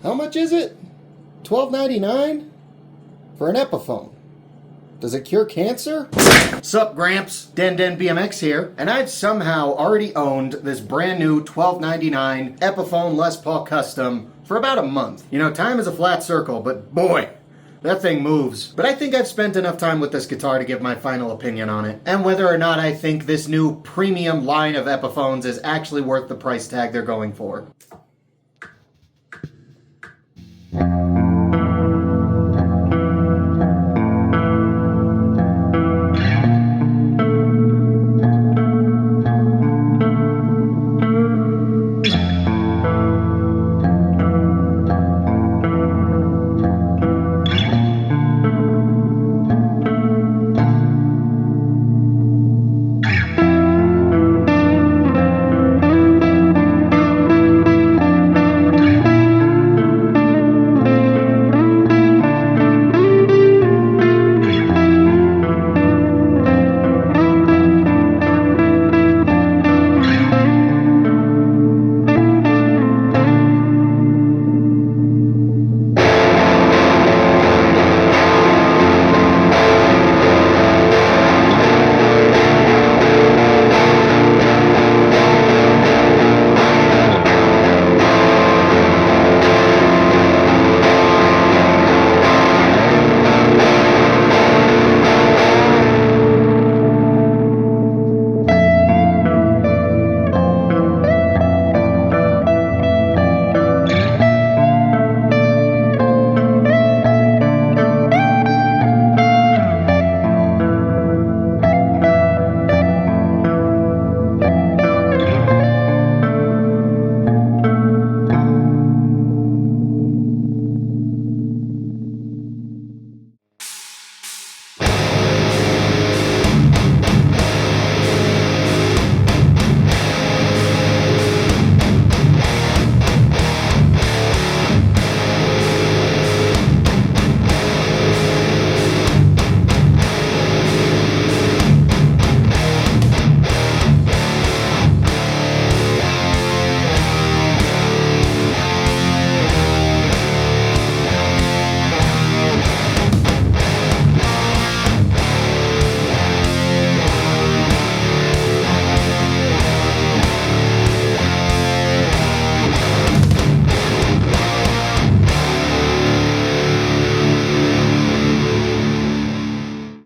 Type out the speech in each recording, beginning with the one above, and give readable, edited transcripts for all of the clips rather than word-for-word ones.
How much is it? $12.99 for an Epiphone. Does it cure cancer? Sup, Gramps? DenDenBMX here, and I've somehow already owned this brand new $12.99 Epiphone Les Paul Custom for about a month. You know, time is a flat circle, but boy, that thing moves. But I think I've spent enough time with this guitar to give my final opinion on it, and whether or not I think this new premium line of Epiphones is actually worth the price tag they're going for.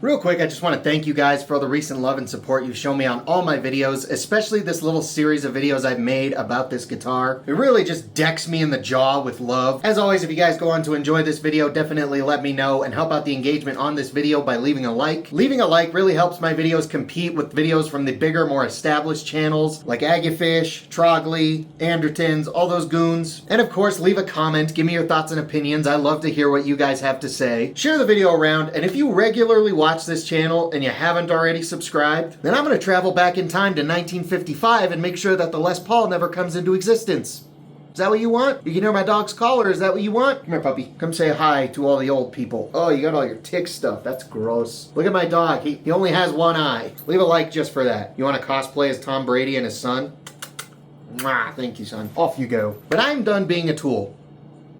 Real quick, I just want to thank you guys for all the recent love and support you've shown me on all my videos, especially this little series of videos I've made about this guitar. It really just decks me in the jaw with love. As always, if you guys go on to enjoy this video, definitely let me know and help out the engagement on this video by leaving a like. Leaving a like really helps my videos compete with videos from the bigger, more established channels like Agafish, Trogley, Andertons, all those goons. And of course, leave a comment, give me your thoughts and opinions. I love to hear what you guys have to say. Share the video around, and if you regularly watch this channel and you haven't already subscribed, then I'm going to travel back in time to 1955 and make sure that the Les Paul never comes into existence. Is that what you want? You can hear my dog's collar. Is that what you want? Come here, puppy. Come say hi to all the old people. Oh, you got all your tick stuff. That's gross. Look at my dog. He only has one eye. Leave a like just for that. You want to cosplay as Tom Brady and his son? Mwah, thank you, son. Off you go. But I'm done being a tool.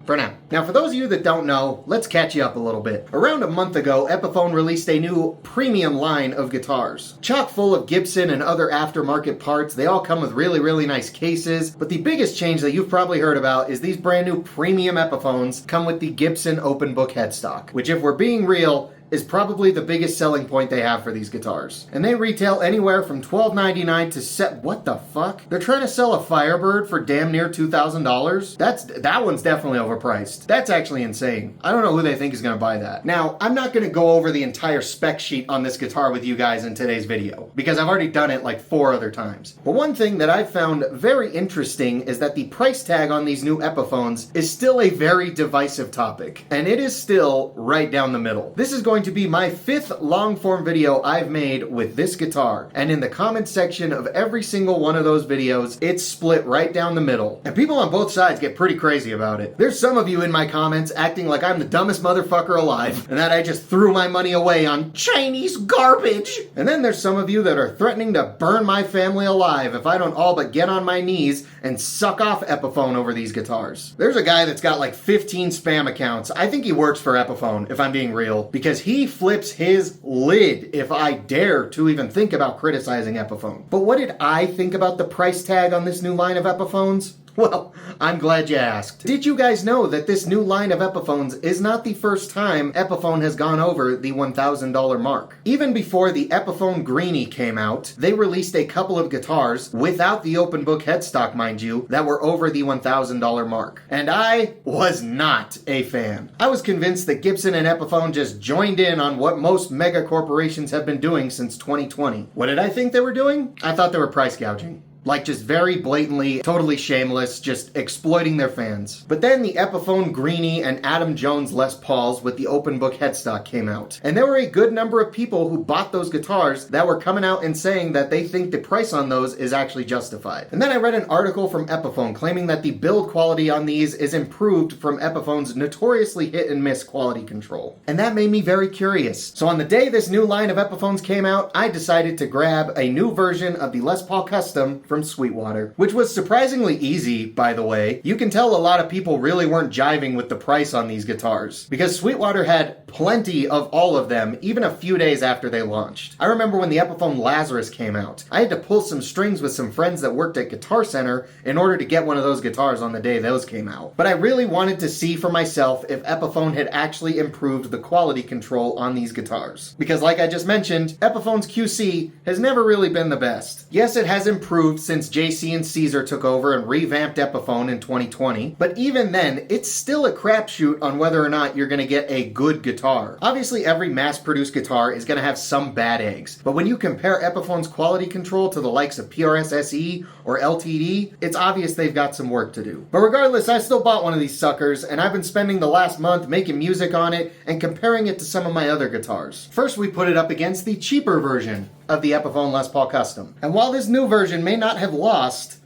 For now. Now, for those of you that don't know, let's catch you up a little bit. Around a month ago, Epiphone released a new premium line of guitars. Chock full of Gibson and other aftermarket parts. They all come with really, really nice cases. But the biggest change that you've probably heard about is these brand new premium Epiphones come with the Gibson open book headstock, which, if we're being real, is probably the biggest selling point they have for these guitars. And they retail anywhere from $12.99 to what the fuck? They're trying to sell a Firebird for damn near $2,000? That one's definitely overpriced. That's actually insane. I don't know who they think is gonna buy that. Now, I'm not gonna go over the entire spec sheet on this guitar with you guys in today's video, because I've already done it like 4 other times. But one thing that I've found very interesting is that the price tag on these new Epiphones is still a very divisive topic, and it is still right down the middle. This is going going to be my 5th long-form video I've made with this guitar. And in the comment section of every single one of those videos, it's split right down the middle. And people on both sides get pretty crazy about it. There's some of you in my comments acting like I'm the dumbest motherfucker alive, and that I just threw my money away on Chinese garbage. And then there's some of you that are threatening to burn my family alive if I don't all but get on my knees and suck off Epiphone over these guitars. There's a guy that's got like 15 spam accounts. I think he works for Epiphone, if I'm being real, because he flips his lid if I dare to even think about criticizing Epiphone. But what did I think about the price tag on this new line of Epiphones? Well, I'm glad you asked. Did you guys know that this new line of Epiphones is not the first time Epiphone has gone over the $1,000 mark? Even before the Epiphone Greenie came out, they released a couple of guitars, without the open book headstock mind you, that were over the $1,000 mark. And I was not a fan. I was convinced that Gibson and Epiphone just joined in on what most mega corporations have been doing since 2020. What did I think they were doing? I thought they were price gouging. Like, just very blatantly, totally shameless, just exploiting their fans. But then the Epiphone Greenie and Adam Jones Les Pauls with the open book headstock came out. And there were a good number of people who bought those guitars that were coming out and saying that they think the price on those is actually justified. And then I read an article from Epiphone claiming that the build quality on these is improved from Epiphone's notoriously hit and miss quality control. And that made me very curious. So on the day this new line of Epiphones came out, I decided to grab a new version of the Les Paul Custom from Sweetwater, which was surprisingly easy, by the way. You can tell a lot of people really weren't jiving with the price on these guitars, because Sweetwater had plenty of all of them, even a few days after they launched. I remember when the Epiphone Lazarus came out, I had to pull some strings with some friends that worked at Guitar Center in order to get one of those guitars on the day those came out. But I really wanted to see for myself if Epiphone had actually improved the quality control on these guitars. Because like I just mentioned, Epiphone's QC has never really been the best. Yes, it has improved since JC and Caesar took over and revamped Epiphone in 2020, but even then, it's still a crapshoot on whether or not you're gonna get a good guitar. Obviously, every mass-produced guitar is gonna have some bad eggs, but when you compare Epiphone's quality control to the likes of PRS SE or LTD, it's obvious they've got some work to do. But regardless, I still bought one of these suckers, and I've been spending the last month making music on it and comparing it to some of my other guitars. First, we put it up against the cheaper version of the Epiphone Les Paul Custom. And while this new version may not have lost,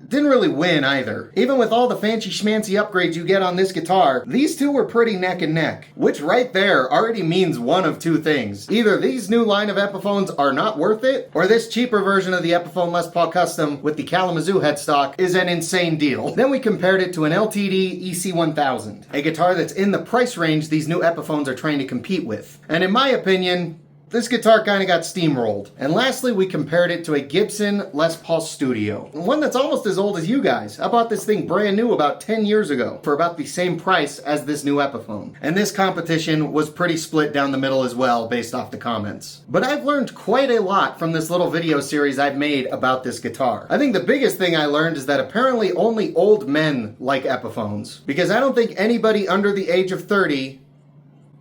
didn't really win either. Even with all the fancy schmancy upgrades you get on this guitar, these two were pretty neck and neck. Which right there already means one of two things. Either these new line of Epiphones are not worth it, or this cheaper version of the Epiphone Les Paul Custom with the Kalamazoo headstock is an insane deal. Then we compared it to an LTD EC1000, a guitar that's in the price range these new Epiphones are trying to compete with. And in my opinion, this guitar kind of got steamrolled. And lastly, we compared it to a Gibson Les Paul Studio, one that's almost as old as you guys. I bought this thing brand new about 10 years ago for about the same price as this new Epiphone. And this competition was pretty split down the middle as well, based off the comments. But I've learned quite a lot from this little video series I've made about this guitar. I think the biggest thing I learned is that apparently only old men like Epiphones, because I don't think anybody under the age of 30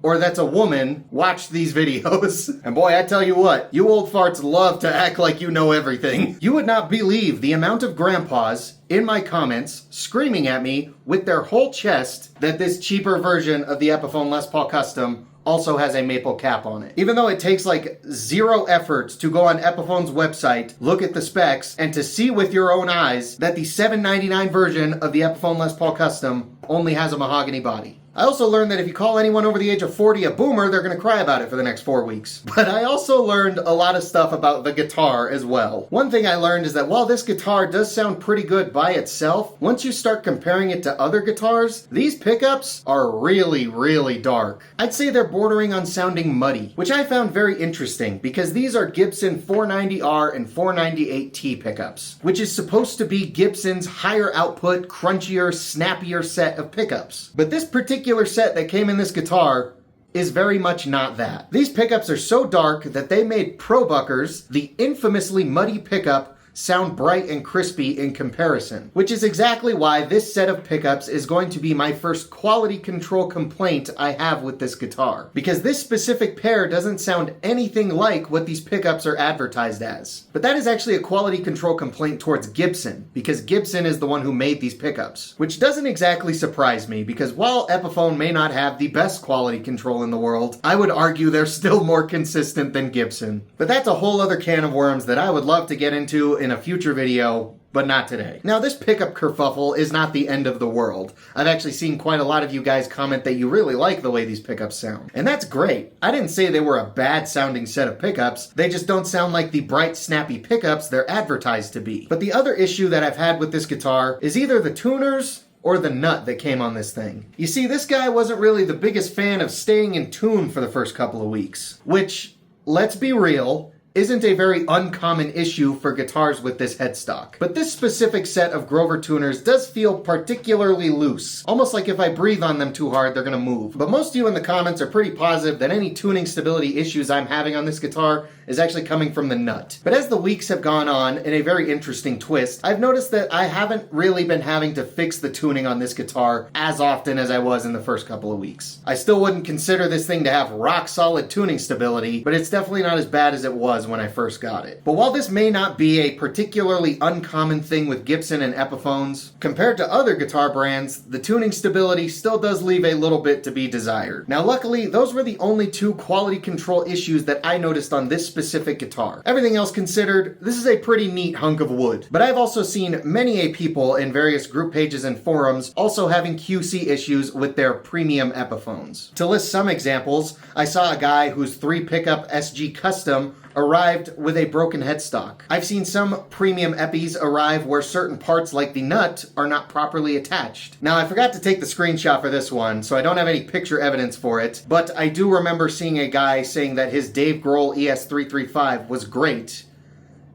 or that's a woman, watch these videos. And boy, I tell you what, you old farts love to act like you know everything. You would not believe the amount of grandpas in my comments screaming at me with their whole chest that this cheaper version of the Epiphone Les Paul Custom also has a maple cap on it. Even though it takes like zero effort to go on Epiphone's website, look at the specs, and to see with your own eyes that the $799 version of the Epiphone Les Paul Custom only has a mahogany body. I also learned that if you call anyone over the age of 40 a boomer, they're going to cry about it for the next 4 weeks. But I also learned a lot of stuff about the guitar as well. One thing I learned is that while this guitar does sound pretty good by itself, once you start comparing it to other guitars, these pickups are really, really dark. I'd say they're bordering on sounding muddy, which I found very interesting because these are Gibson 490R and 498T pickups, which is supposed to be Gibson's higher output, crunchier, snappier set of pickups. But this particular set that came in this guitar is very much not that. These pickups are so dark that they made Pro Buckers, the infamously muddy pickup, sound bright and crispy in comparison, which is exactly why this set of pickups is going to be my first quality control complaint I have with this guitar. Because this specific pair doesn't sound anything like what these pickups are advertised as. But that is actually a quality control complaint towards Gibson, because Gibson is the one who made these pickups. Which doesn't exactly surprise me, because while Epiphone may not have the best quality control in the world, I would argue they're still more consistent than Gibson. But that's a whole other can of worms that I would love to get into in a future video, but not today. Now, this pickup kerfuffle is not the end of the world. I've actually seen quite a lot of you guys comment that you really like the way these pickups sound. And that's great. I didn't say they were a bad sounding set of pickups. They just don't sound like the bright, snappy pickups they're advertised to be. But the other issue that I've had with this guitar is either the tuners or the nut that came on this thing. You see, this guy wasn't really the biggest fan of staying in tune for the first couple of weeks, which, let's be real, isn't a very uncommon issue for guitars with this headstock. But this specific set of Grover tuners does feel particularly loose. Almost like if I breathe on them too hard, they're gonna move. But most of you in the comments are pretty positive that any tuning stability issues I'm having on this guitar is actually coming from the nut. But as the weeks have gone on, in a very interesting twist, I've noticed that I haven't really been having to fix the tuning on this guitar as often as I was in the first couple of weeks. I still wouldn't consider this thing to have rock solid tuning stability, but it's definitely not as bad as it was when I first got it. But while this may not be a particularly uncommon thing with Gibson and Epiphones, compared to other guitar brands, the tuning stability still does leave a little bit to be desired. Now luckily, those were the only two quality control issues that I noticed on this specific guitar. Everything else considered, this is a pretty neat hunk of wood. But I've also seen many people in various group pages and forums also having QC issues with their premium Epiphones. To list some examples, I saw a guy whose 3-pickup SG Custom arrived with a broken headstock. I've seen some premium Epis arrive where certain parts like the nut are not properly attached. Now I forgot to take the screenshot for this one, so I don't have any picture evidence for it, but I do remember seeing a guy saying that his Dave Grohl ES335 was great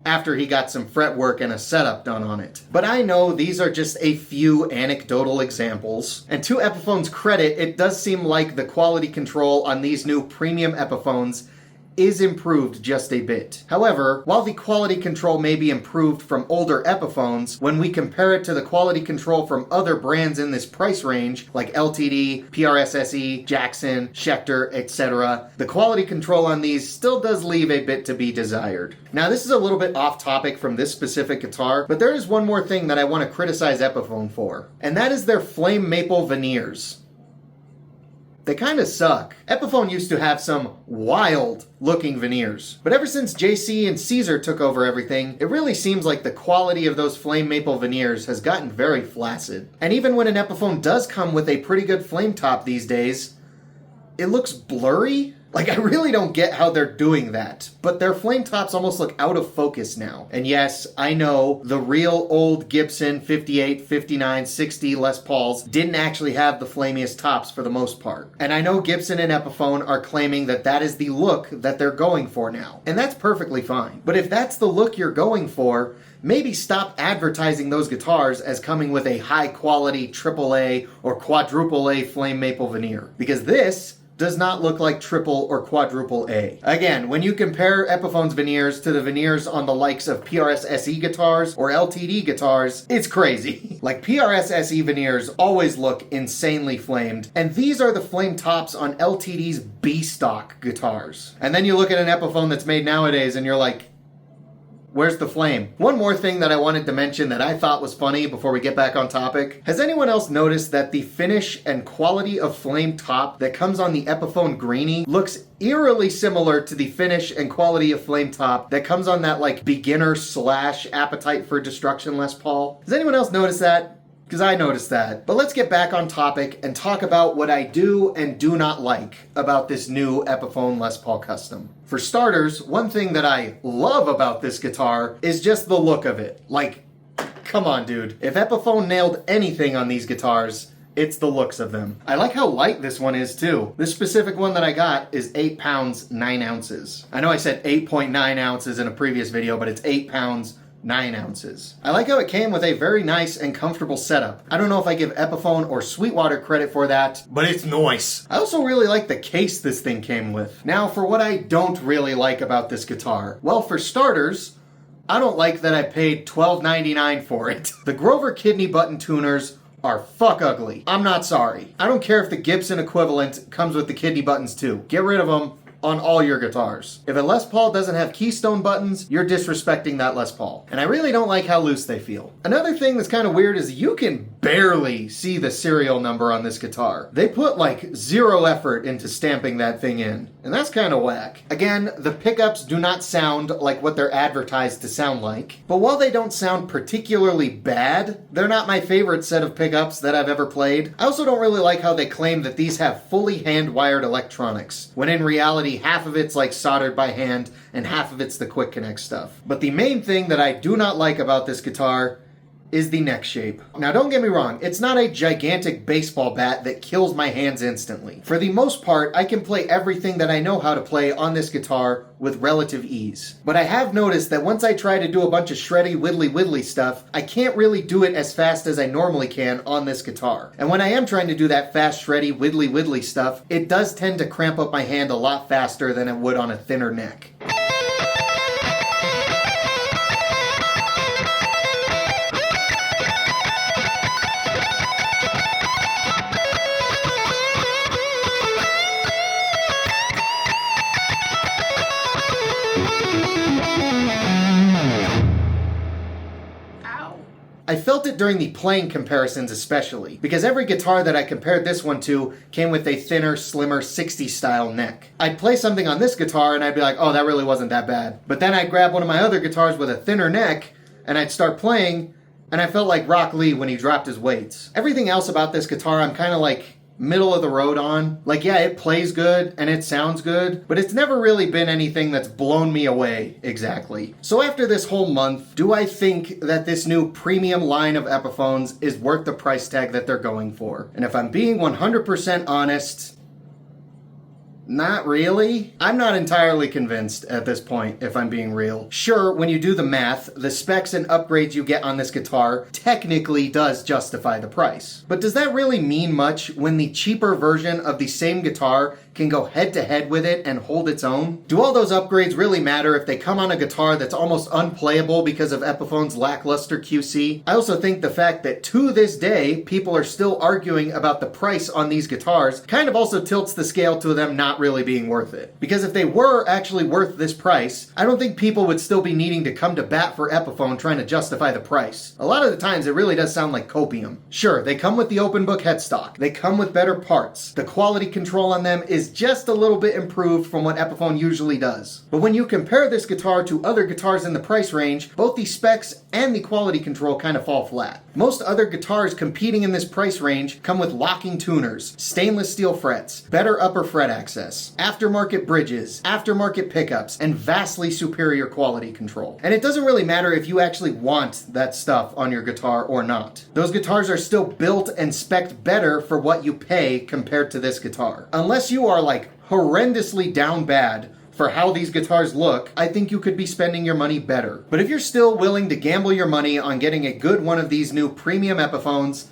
after he got some fretwork and a setup done on it. But I know these are just a few anecdotal examples, and to Epiphone's credit, it does seem like the quality control on these new premium Epiphones is improved just a bit. However, while the quality control may be improved from older Epiphones, when we compare it to the quality control from other brands in this price range, like LTD, PRS-SE, Jackson, Schecter, etc., the quality control on these still does leave a bit to be desired. Now this is a little bit off topic from this specific guitar, but there is one more thing that I want to criticize Epiphone for, and that is their flame maple veneers. They kind of suck. Epiphone used to have some wild looking veneers, but ever since JC and Caesar took over everything, it really seems like the quality of those flame maple veneers has gotten very flaccid. And even when an Epiphone does come with a pretty good flame top these days, it looks blurry. Like, I really don't get how they're doing that, but their flame tops almost look out of focus now. And yes, I know the real old Gibson 58, 59, 60 Les Pauls didn't actually have the flamiest tops for the most part. And I know Gibson and Epiphone are claiming that that is the look that they're going for now. And that's perfectly fine. But if that's the look you're going for, maybe stop advertising those guitars as coming with a high quality AAA or quadruple A flame maple veneer. Because this does not look like triple or quadruple A. Again, when you compare Epiphone's veneers to the veneers on the likes of PRS-SE guitars or LTD guitars, it's crazy. Like, PRS-SE veneers always look insanely flamed, and these are the flame tops on LTD's B-stock guitars. And then you look at an Epiphone that's made nowadays and you're like, where's the flame? One more thing that I wanted to mention that I thought was funny before we get back on topic. Has anyone else noticed that the finish and quality of flame top that comes on the Epiphone Greenie looks eerily similar to the finish and quality of flame top that comes on that like beginner / Appetite for Destruction Les Paul? Has anyone else noticed that? Because I noticed that. But let's get back on topic and talk about what I do and do not like about this new Epiphone Les Paul Custom. For starters, one thing that I love about this guitar is just the look of it. Like, come on, dude. If Epiphone nailed anything on these guitars, it's the looks of them. I like how light this one is too. This specific one that I got is 8 pounds, 9 ounces. I know I said 8.9 ounces in a previous video, but it's 8 pounds, 9 ounces. I like how it came with a very nice and comfortable setup. I don't know if I give Epiphone or Sweetwater credit for that, but it's nice. I also really like the case this thing came with. Now, for what I don't really like about this guitar, well, for starters, I don't like that I paid $12.99 for it. The Grover kidney button tuners are fuck ugly. I'm not sorry. I don't care if the Gibson equivalent comes with the kidney buttons too. Get rid of them on all your guitars. If a Les Paul doesn't have keystone buttons, you're disrespecting that Les Paul. And I really don't like how loose they feel. Another thing that's kind of weird is you can barely see the serial number on this guitar. They put like zero effort into stamping that thing in, and that's kind of whack. Again, the pickups do not sound like what they're advertised to sound like, but while they don't sound particularly bad, they're not my favorite set of pickups that I've ever played. I also don't really like how they claim that these have fully hand-wired electronics, when in reality half of it's like soldered by hand and half of it's the quick connect stuff. But the main thing that I do not like about this guitar is the neck shape. Now don't get me wrong, it's not a gigantic baseball bat that kills my hands instantly. For the most part, I can play everything that I know how to play on this guitar with relative ease. But I have noticed that once I try to do a bunch of shreddy widdly stuff, I can't really do it as fast as I normally can on this guitar. And when I am trying to do that fast shreddy widdly stuff, it does tend to cramp up my hand a lot faster than it would on a thinner neck. I felt it during the playing comparisons especially, because every guitar that I compared this one to came with a thinner, slimmer 60s style neck. I'd play something on this guitar and I'd be like, oh, that really wasn't that bad. But then I'd grab one of my other guitars with a thinner neck and I'd start playing and I felt like Rock Lee when he dropped his weights. Everything else about this guitar I'm kind of like middle of the road on. Like, yeah, it plays good and it sounds good, but it's never really been anything that's blown me away exactly. So after this whole month, do I think that this new premium line of Epiphones is worth the price tag that they're going for? And if I'm being 100% honest, not really. I'm not entirely convinced at this point, if I'm being real. Sure, when you do the math, the specs and upgrades you get on this guitar technically does justify the price. But does that really mean much when the cheaper version of the same guitar can go head to head with it and hold its own? Do all those upgrades really matter if they come on a guitar that's almost unplayable because of Epiphone's lackluster QC? I also think the fact that to this day, people are still arguing about the price on these guitars kind of also tilts the scale to them not really being worth it. Because if they were actually worth this price, I don't think people would still be needing to come to bat for Epiphone trying to justify the price. A lot of the times it really does sound like copium. Sure, they come with the open book headstock. They come with better parts. The quality control on them is just a little bit improved from what Epiphone usually does. But when you compare this guitar to other guitars in the price range, both the specs and the quality control kind of fall flat. Most other guitars competing in this price range come with locking tuners, stainless steel frets, better upper fret access, aftermarket bridges, aftermarket pickups, and vastly superior quality control. And it doesn't really matter if you actually want that stuff on your guitar or not. Those guitars are still built and spec'd better for what you pay compared to this guitar. Unless you are like horrendously down bad for how these guitars look, I think you could be spending your money better. But if you're still willing to gamble your money on getting a good one of these new premium Epiphones,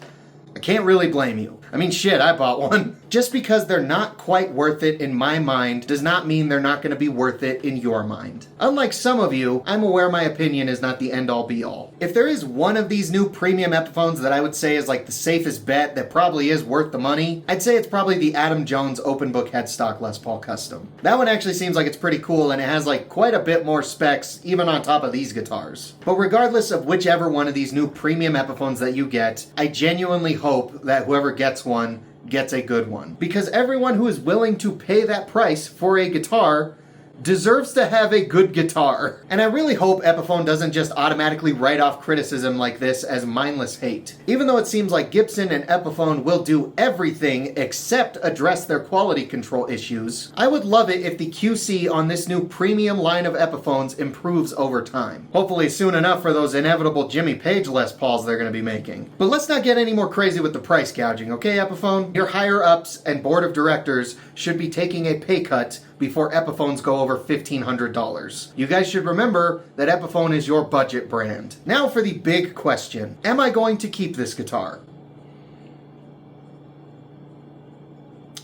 I can't really blame you. I mean, shit, I bought one. Just because they're not quite worth it in my mind does not mean they're not going to be worth it in your mind. Unlike some of you, I'm aware my opinion is not the end-all be-all. If there is one of these new premium Epiphones that I would say is like the safest bet that probably is worth the money, I'd say it's probably the Adam Jones open book headstock Les Paul Custom. That one actually seems like it's pretty cool and it has like quite a bit more specs even on top of these guitars. But regardless of whichever one of these new premium Epiphones that you get, I genuinely hope that whoever gets one gets a good one. Because everyone who is willing to pay that price for a guitar deserves to have a good guitar. And I really hope Epiphone doesn't just automatically write off criticism like this as mindless hate. Even though it seems like Gibson and Epiphone will do everything except address their quality control issues, I would love it if the QC on this new premium line of Epiphones improves over time. Hopefully soon enough for those inevitable Jimmy Page Les Pauls they're going to be making. But let's not get any more crazy with the price gouging, okay Epiphone? Your higher ups and board of directors should be taking a pay cut before Epiphones go over $1,500. You guys should remember that Epiphone is your budget brand. Now for the big question. Am I going to keep this guitar?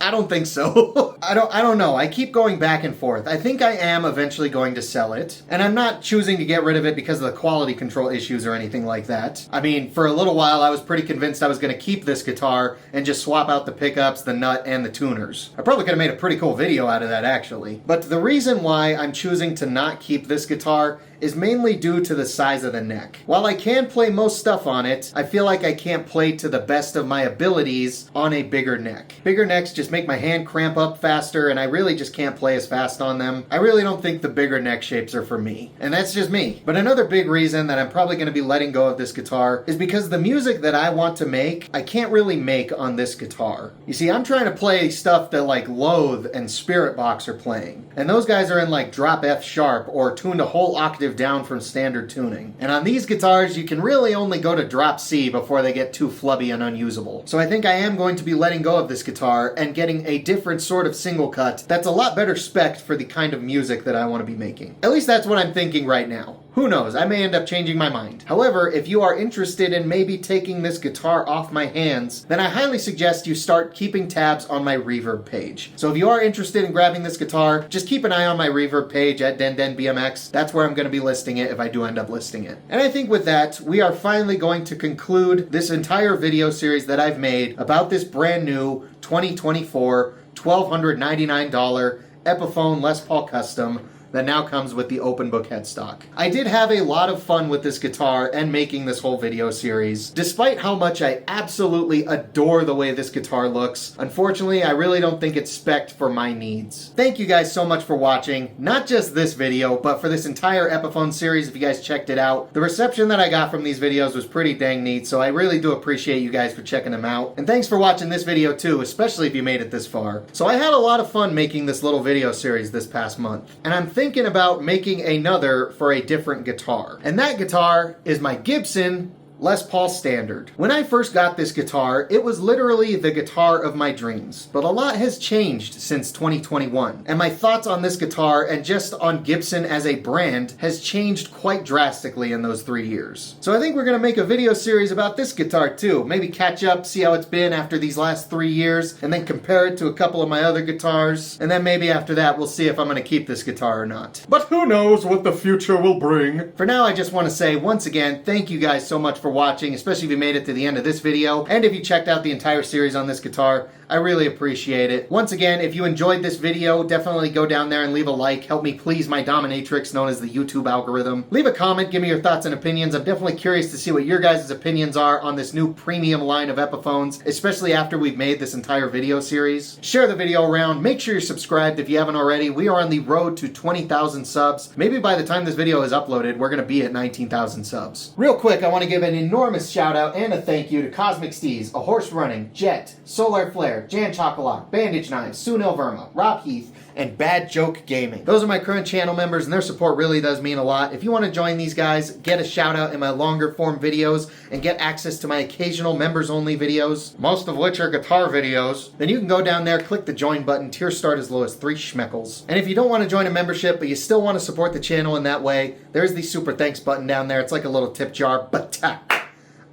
I don't think so. I don't know. I keep going back and forth. I think I am eventually going to sell it, and I'm not choosing to get rid of it because of the quality control issues or anything like that. I mean, for a little while I was pretty convinced I was going to keep this guitar and just swap out the pickups, the nut, and the tuners. I probably could have made a pretty cool video out of that actually. But the reason why I'm choosing to not keep this guitar is mainly due to the size of the neck. While I can play most stuff on it, I feel like I can't play to the best of my abilities on a bigger neck. Bigger necks just make my hand cramp up faster, and I really just can't play as fast on them. I really don't think the bigger neck shapes are for me. And that's just me. But another big reason that I'm probably going to be letting go of this guitar is because the music that I want to make, I can't really make on this guitar. You see, I'm trying to play stuff that like Loathe and Spirit Box are playing. And those guys are in like drop F sharp or tuned a whole octave down from standard tuning. And on these guitars, you can really only go to drop C before they get too flubby and unusable. So I think I am going to be letting go of this guitar and getting a different sort of single cut that's a lot better spec'd for the kind of music that I want to be making. At least that's what I'm thinking right now. Who knows, I may end up changing my mind. However, if you are interested in maybe taking this guitar off my hands, then I highly suggest you start keeping tabs on my REVERB page. So if you are interested in grabbing this guitar, just keep an eye on my REVERB page at DenDenBMX. That's where I'm going to be listing it if I do end up listing it. And I think with that, we are finally going to conclude this entire video series that I've made about this brand new 2024 $1,299 Epiphone Les Paul Custom that now comes with the open book headstock. I did have a lot of fun with this guitar and making this whole video series. Despite how much I absolutely adore the way this guitar looks, unfortunately I really don't think it's spec'd for my needs. Thank you guys so much for watching, not just this video, but for this entire Epiphone series if you guys checked it out. The reception that I got from these videos was pretty dang neat, so I really do appreciate you guys for checking them out. And thanks for watching this video too, especially if you made it this far. So I had a lot of fun making this little video series this past month, and I'm thinking about making another for a different guitar. And that guitar is my Gibson Les Paul Standard. When I first got this guitar, it was literally the guitar of my dreams. But a lot has changed since 2021. And my thoughts on this guitar and just on Gibson as a brand has changed quite drastically in those 3 years. So I think we're gonna make a video series about this guitar too. Maybe catch up, see how it's been after these last 3 years, and then compare it to a couple of my other guitars. And then maybe after that, we'll see if I'm gonna keep this guitar or not. But who knows what the future will bring. For now, I just wanna say once again, thank you guys so much for watching, especially if you made it to the end of this video, and if you checked out the entire series on this guitar. I really appreciate it. Once again, if you enjoyed this video, definitely go down there and leave a like. Help me please my dominatrix known as the YouTube algorithm. Leave a comment, give me your thoughts and opinions. I'm definitely curious to see what your guys' opinions are on this new premium line of Epiphones, especially after we've made this entire video series. Share the video around. Make sure you're subscribed if you haven't already. We are on the road to 20,000 subs. Maybe by the time this video is uploaded, we're going to be at 19,000 subs. Real quick, I want to give an enormous shout out and a thank you to Cosmic Steez, A Horse Running, Jet, Solar Flare, Jan Chocolate, Bandage Knives, Sunil Verma, Rob Heath, and Bad Joke Gaming. Those are my current channel members, and their support really does mean a lot. If you want to join these guys, get a shout out in my longer form videos, and get access to my occasional members only videos, most of which are guitar videos, then you can go down there, click the join button. Tiers start as low as 3 schmeckles. And if you don't want to join a membership, but you still want to support the channel in that way, there's the super thanks button down there. It's like a little tip jar, but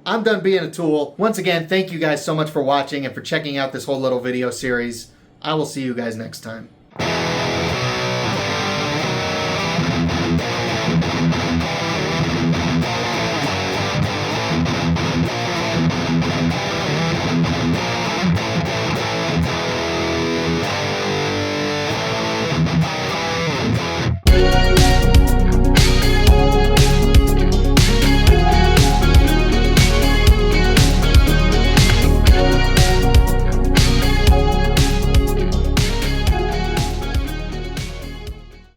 I'm done being a tool. Once again, thank you guys so much for watching and for checking out this whole little video series. I will see you guys next time.